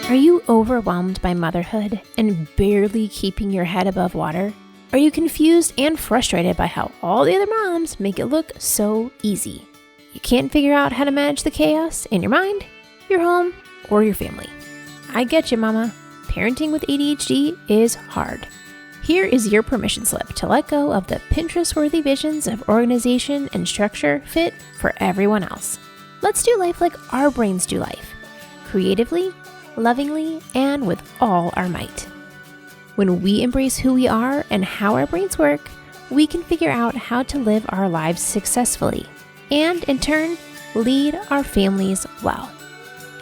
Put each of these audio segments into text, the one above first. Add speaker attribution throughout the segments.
Speaker 1: Are you overwhelmed by motherhood and barely keeping your head above water? Are you confused and frustrated by how all the other moms make it look so easy? You can't figure out how to manage the chaos in your mind, your home, or your family. I get you, mama. Parenting with ADHD is hard. Here is your permission slip to let go of the Pinterest-worthy visions of organization and structure fit for everyone else. Let's do life like our brains do life. Creatively, lovingly, and with all our might. When we embrace who we are and how our brains work, we can figure out how to live our lives successfully and, in turn, lead our families well.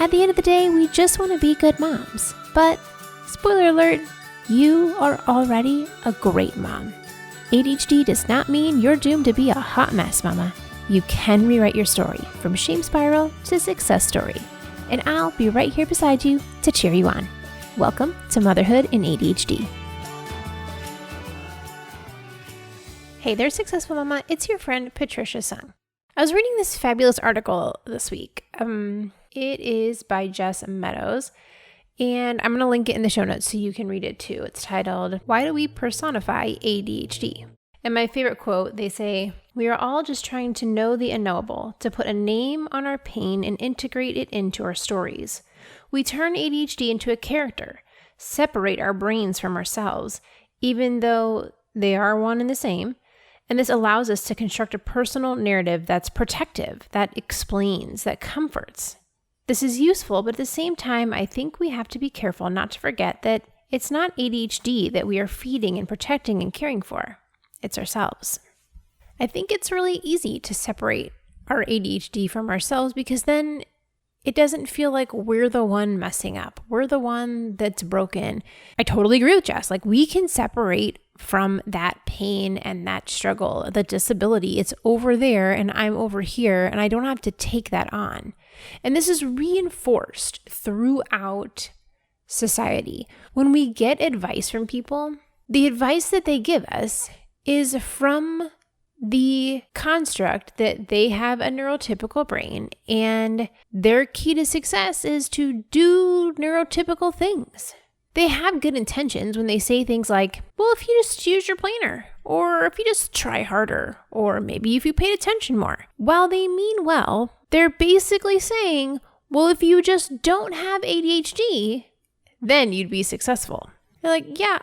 Speaker 1: At the end of the day, we just want to be good moms. But, spoiler alert, you are already a great mom. ADHD does not mean you're doomed to be a hot mess, mama. You can rewrite your story from shame spiral to success story. And I'll be right here beside you to cheer you on. Welcome to Motherhood in ADHD. Hey there, Successful Mama. It's your friend, Patricia Sung. I was reading this fabulous article this week. It is by Jess Meadows, and I'm going to link it in the show notes so you can read it too. It's titled, Why Do We Personify ADHD? And my favorite quote, they say, "We are all just trying to know the unknowable, to put a name on our pain and integrate it into our stories. We turn ADHD into a character, separate our brains from ourselves, even though they are one and the same. And this allows us to construct a personal narrative that's protective, that explains, that comforts. This is useful, but at the same time, I think we have to be careful not to forget that it's not ADHD that we are feeding and protecting and caring for. It's ourselves." I think it's really easy to separate our ADHD from ourselves because then it doesn't feel like we're the one messing up. We're the one that's broken. I totally agree with Jess. Like, we can separate from that pain and that struggle, the disability. It's over there and I'm over here, and I don't have to take that on. And this is reinforced throughout society. When we get advice from people, the advice that they give us is from the construct that they have a neurotypical brain, and their key to success is to do neurotypical things. They have good intentions when they say things like, well, if you just use your planner, or if you just try harder, or maybe if you paid attention more. While they mean well, they're basically saying, well, if you just don't have ADHD, then you'd be successful. They're like, yeah,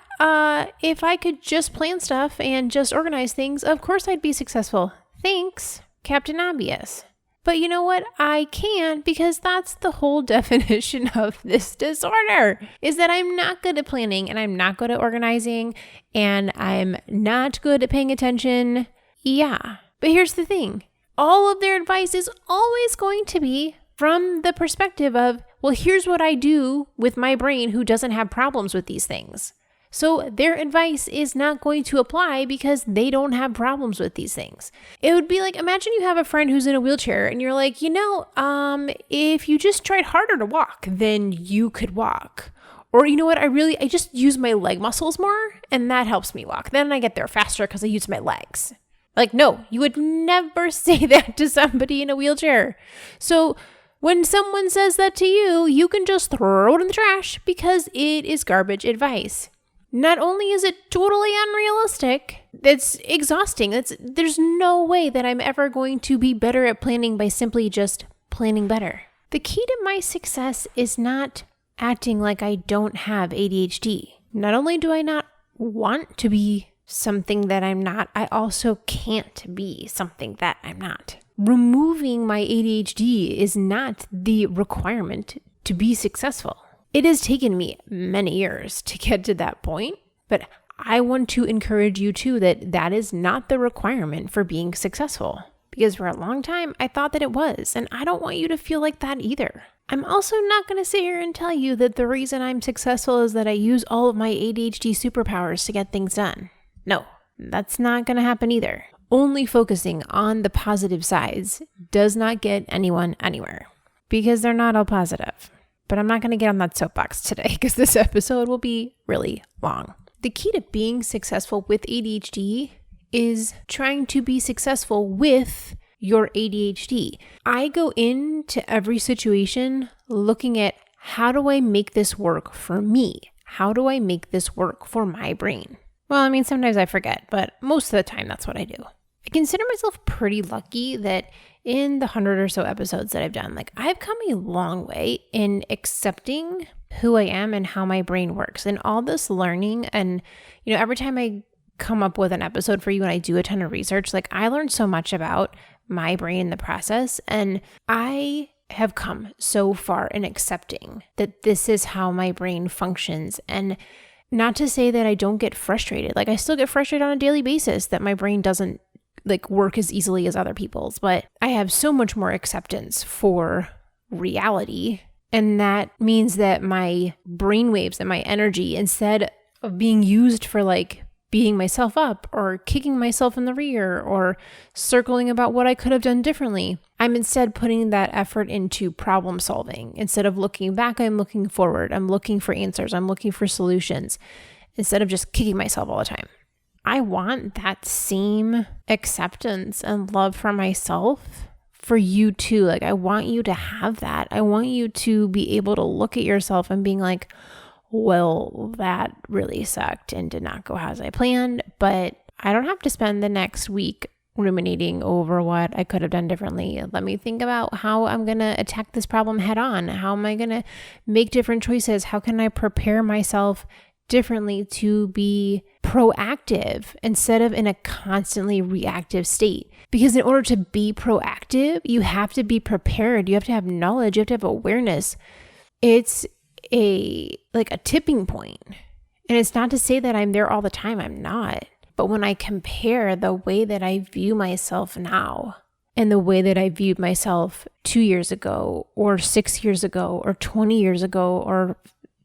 Speaker 1: if I could just plan stuff and just organize things, of course I'd be successful. Thanks, Captain Obvious. But you know what? I can't, because that's the whole definition of this disorder, is that I'm not good at planning and I'm not good at organizing and I'm not good at paying attention. Yeah. But here's the thing. All of their advice is always going to be from the perspective of, well, here's what I do with my brain who doesn't have problems with these things. So their advice is not going to apply because they don't have problems with these things. It would be like, imagine you have a friend who's in a wheelchair and you're like, if you just tried harder to walk, then you could walk. Or you know what, I just use my leg muscles more and that helps me walk. Then I get there faster because I use my legs. Like, no, you would never say that to somebody in a wheelchair. So when someone says that to you, you can just throw it in the trash because it is garbage advice. Not only is it totally unrealistic, it's exhausting. There's no way that I'm ever going to be better at planning by simply just planning better. The key to my success is not acting like I don't have ADHD. Not only do I not want to be something that I'm not, I also can't be something that I'm not. Removing my ADHD is not the requirement to be successful. It has taken me many years to get to that point, but I want to encourage you too that is not the requirement for being successful. Because for a long time, I thought that it was, and I don't want you to feel like that either. I'm also not going to sit here and tell you that the reason I'm successful is that I use all of my ADHD superpowers to get things done. No, that's not going to happen either. Only focusing on the positive sides does not get anyone anywhere because they're not all positive. But I'm not going to get on that soapbox today because this episode will be really long. The key to being successful with ADHD is trying to be successful with your ADHD. I go into every situation looking at how do I make this work for me? How do I make this work for my brain? Well, I mean, sometimes I forget, but most of the time that's what I do. I consider myself pretty lucky that in the 100 or so episodes that I've done, like I've come a long way in accepting who I am and how my brain works and all this learning. And, every time I come up with an episode for you and I do a ton of research, like I learned so much about my brain in the process. And I have come so far in accepting that this is how my brain functions. And not to say that I don't get frustrated. Like I still get frustrated on a daily basis that my brain doesn't work as easily as other people's, but I have so much more acceptance for reality. And that means that my brain waves and my energy, instead of being used for beating myself up or kicking myself in the rear or circling about what I could have done differently, I'm instead putting that effort into problem solving. Instead of looking back, I'm looking forward. I'm looking for answers. I'm looking for solutions instead of just kicking myself all the time. I want that same acceptance and love for myself for you too. I want you to have that. I want you to be able to look at yourself and being like, well, that really sucked and did not go as I planned, but I don't have to spend the next week ruminating over what I could have done differently. Let me think about how I'm going to attack this problem head on. How am I going to make different choices? How can I prepare myself differently to be proactive instead of in a constantly reactive state? Because in order to be proactive, you have to be prepared. You have to have knowledge. You have to have awareness. It's a tipping point. And it's not to say that I'm there all the time. I'm not. But when I compare the way that I view myself now and the way that I viewed myself 2 years ago or 6 years ago or 20 years ago or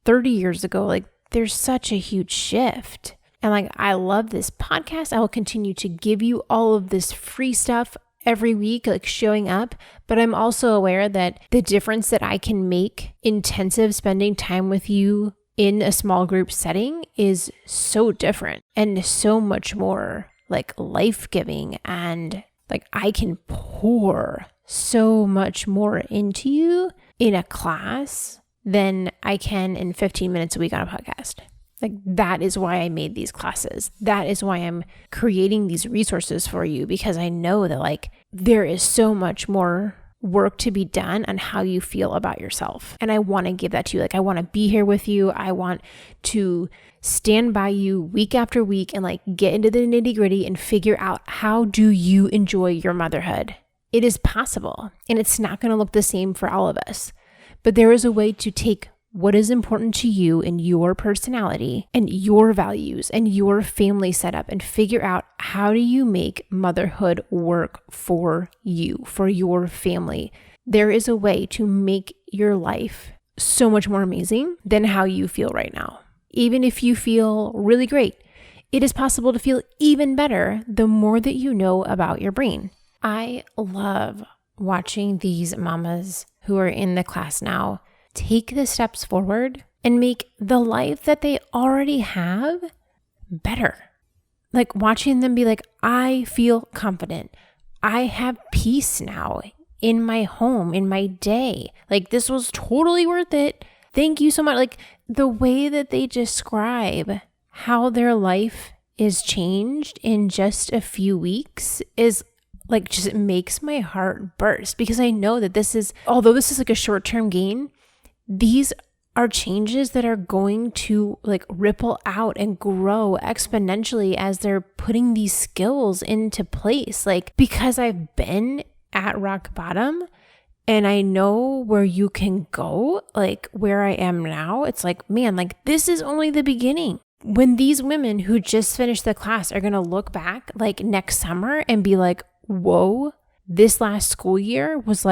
Speaker 1: 30 years ago, there's such a huge shift. And I love this podcast. I will continue to give you all of this free stuff every week, showing up. But I'm also aware that the difference that I can make intensive spending time with you in a small group setting is so different and so much more life-giving. And I can pour so much more into you in a class than I can in 15 minutes a week on a podcast. That is why I made these classes. That is why I'm creating these resources for you, because I know that there is so much more work to be done on how you feel about yourself. And I want to give that to you. I want to be here with you. I want to stand by you week after week and get into the nitty-gritty and figure out, how do you enjoy your motherhood? It is possible, and it's not going to look the same for all of us. But there is a way to take what is important to you and your personality and your values and your family setup and figure out, how do you make motherhood work for you, for your family? There is a way to make your life so much more amazing than how you feel right now. Even if you feel really great, it is possible to feel even better the more that you know about your brain. I love watching these mamas who are in the class now take the steps forward and make the life that they already have better. Watching them be I feel confident. I have peace now in my home, in my day. This was totally worth it. Thank you so much. The way that they describe how their life is changed in just a few weeks is just makes my heart burst, because I know that although this is a short-term gain, these are changes that are going to ripple out and grow exponentially as they're putting these skills into place. Because I've been at rock bottom and I know where you can go, where I am now, it's man, this is only the beginning. When these women who just finished the class are going to look back next summer and be whoa, this last school year was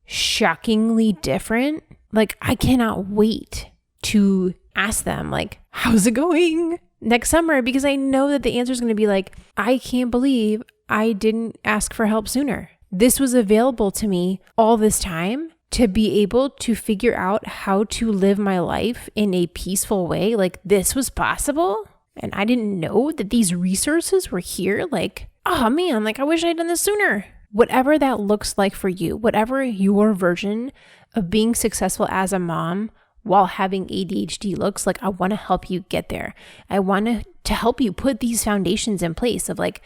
Speaker 1: shockingly different. I cannot wait to ask them, how's it going next summer? Because I know that the answer is going to be I can't believe I didn't ask for help sooner. This was available to me all this time to be able to figure out how to live my life in a peaceful way. This was possible. And I didn't know that these resources were here. Oh man, I wish I'd done this sooner. Whatever that looks like for you, whatever your version of being successful as a mom while having ADHD looks, like I want to help you get there. I want to help you put these foundations in place of like,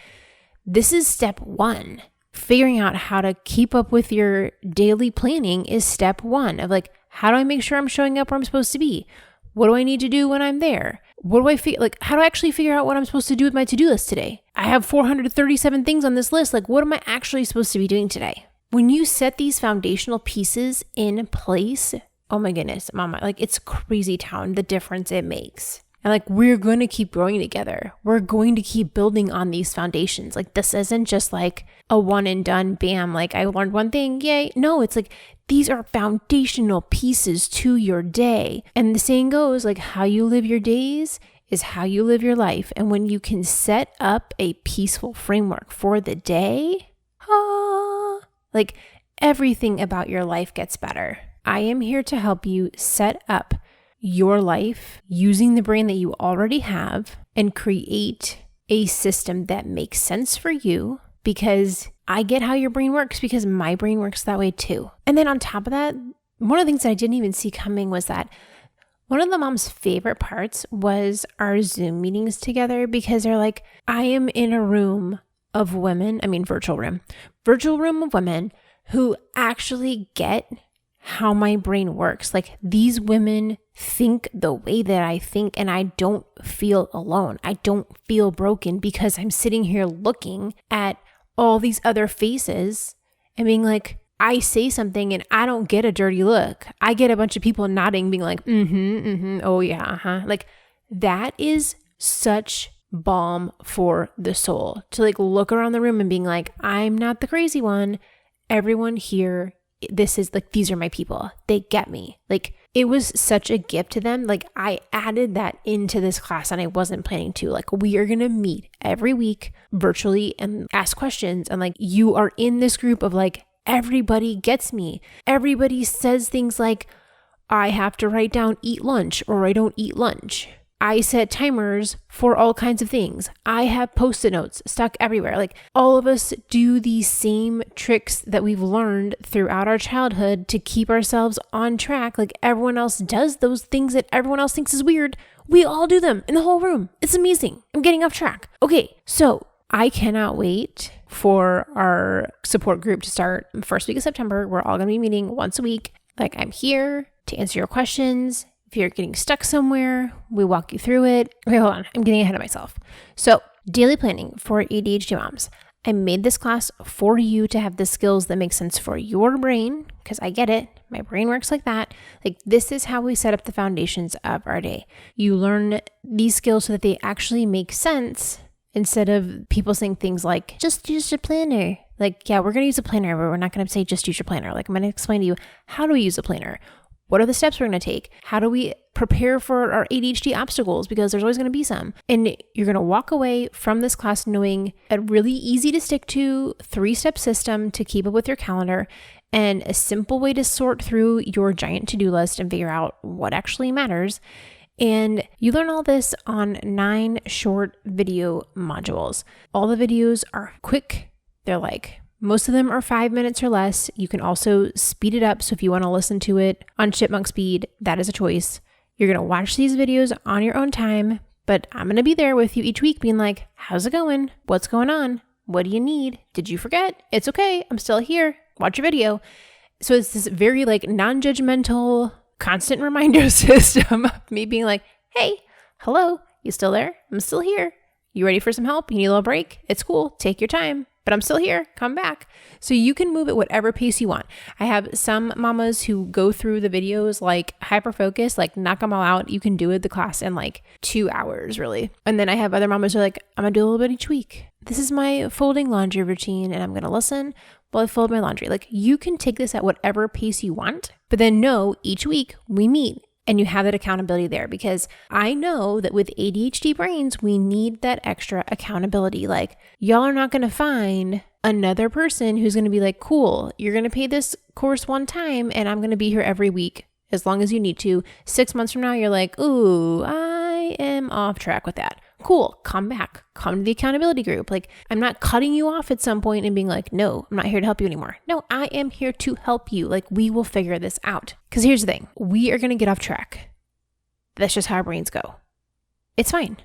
Speaker 1: this is step one. Figuring out how to keep up with your daily planning is step one of like, how do I make sure I'm showing up where I'm supposed to be? What do I need to do when I'm there? What do I feel like? How do I actually figure out what I'm supposed to do with my to-do list today? I have 437 things on this list. Like, what am I actually supposed to be doing today? When you set these foundational pieces in place, oh my goodness, mama, like it's crazy town, the difference it makes. And like, we're going to keep growing together. We're going to keep building on these foundations. Like, this isn't just like a one and done, bam, like I learned one thing, yay. No, it's like, these are foundational pieces to your day. And the saying goes, like, how you live your days is how you live your life. And when you can set up a peaceful framework for the day, like everything about your life gets better. I am here to help you set up your life using the brain that you already have and create a system that makes sense for you, because I get how your brain works because my brain works that way too. And then on top of that, one of the things that I didn't even see coming was that one of the mom's favorite parts was our Zoom meetings together, because they're like, I am in a room of women, virtual room of women who actually get how my brain works. Like, these women think the way that I think, and I don't feel alone. I don't feel broken because I'm sitting here looking at all these other faces and being like, I say something and I don't get a dirty look. I get a bunch of people nodding, being like, oh yeah, Like, that is such balm for the soul to like look around the room and being like, I'm not the crazy one. Everyone here, this is like, these are my people. They get me. Like, it was such a gift to them. Like, I added that into this class and I wasn't planning to. Like, we are going to meet every week virtually and ask questions. And like, you are in this group of like, everybody gets me. Everybody says things like, I have to write down eat lunch or I don't eat lunch. I set timers for all kinds of things. I have Post-it notes stuck everywhere. Like, all of us do these same tricks that we've learned throughout our childhood to keep ourselves on track. Like, everyone else does those things that everyone else thinks is weird. We all do them in the whole room. It's amazing. I'm getting off track. Okay, so I cannot wait for our support group to start first week of September. We're all going to be meeting once a week. Like, I'm here to answer your questions. If you're getting stuck somewhere, we walk you through it. Okay, hold on. I'm getting ahead of myself. So, daily planning for ADHD moms. I made this class for you to have the skills that make sense for your brain, because I get it. My brain works like that. Like, this is how we set up the foundations of our day. You learn these skills so that they actually make sense, instead of people saying things like, just use your planner. Like, yeah, we're going to use a planner, but we're not going to say just use your planner. Like, I'm going to explain to you, how do we use a planner? What are the steps we're going to take? How do we prepare for our ADHD obstacles? Because there's always going to be some. And you're going to walk away from this class knowing a really easy to stick to 3-step system to keep up with your calendar, and a simple way to sort through your giant to-do list and figure out what actually matters. And you learn all this on 9 short video modules. All the videos are quick. They're like, most of them are 5 minutes or less. You can also speed it up. So if you want to listen to it on chipmunk speed, that is a choice. You're going to watch these videos on your own time, but I'm going to be there with you each week being like, how's it going? What's going on? What do you need? Did you forget? It's okay. I'm still here. Watch your video. So it's this very like non-judgmental, constant reminder system of me being like, hey, hello, you still there? I'm still here. You ready for some help? You need a little break? It's cool. Take your time. But I'm still here. Come back. So you can move at whatever pace you want. I have some mamas who go through the videos like hyper focus, like knock them all out. You can do it, the class, in like 2 hours, really. And then I have other mamas who are like, I'm going to do a little bit each week. This is my folding laundry routine, and I'm going to listen while I fold my laundry. Like, you can take this at whatever pace you want, but then know each week we meet. And you have that accountability there, because I know that with ADHD brains, we need that extra accountability. Like, y'all are not going to find another person who's going to be like, cool, you're going to pay this course one time and I'm going to be here every week as long as you need to. 6 months from now, you're like, ooh, I am off track with that. cool, come back, come to the accountability group. Like, I'm not cutting you off at some point and being like, no, I'm not here to help you anymore. No, I am here to help you. Like, we will figure this out. Because here's the thing, we are going to get off track. That's just how our brains go. It's fine.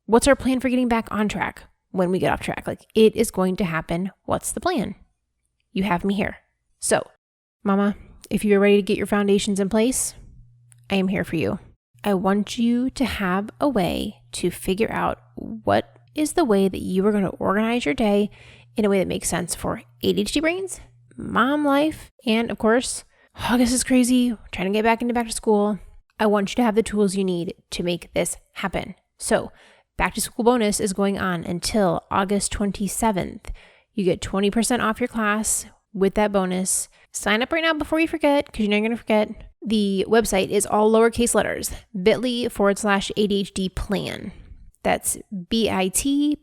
Speaker 1: What's our plan for getting back on track when we get off track? Like, it is going to happen. What's the plan? You have me here. So, Mama, if you're ready to get your foundations in place, I am here for you. I want you to have a way to figure out what is the way that you are going to organize your day in a way that makes sense for ADHD brains, mom life, and of course, August is crazy, trying to get back to school. I want you to have the tools you need to make this happen. So, back to school bonus is going on until August 27th. You get 20% off your class with that bonus. Sign up right now before you forget, because you know you're going to forget. The website is all lowercase letters, bit.ly/ADHD plan. That's bit.ly/ADHD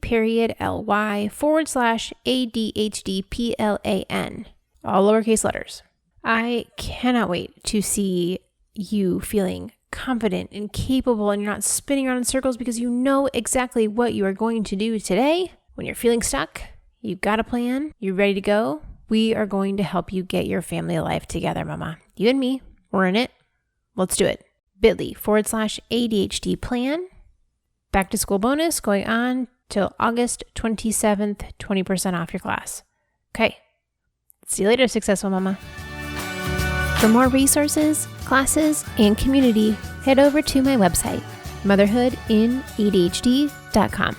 Speaker 1: plan. All lowercase letters. I cannot wait to see you feeling confident and capable, and you're not spinning around in circles because you know exactly what you are going to do today. When you're feeling stuck, you've got a plan, you're ready to go. We are going to help you get your family life together, Mama. You and me, we're in it. Let's do it. bit.ly/ADHD plan. Back to school bonus going on till August 27th, 20% off your class. Okay. See you later, successful Mama. For more resources, classes, and community, head over to my website, motherhoodinadhd.com.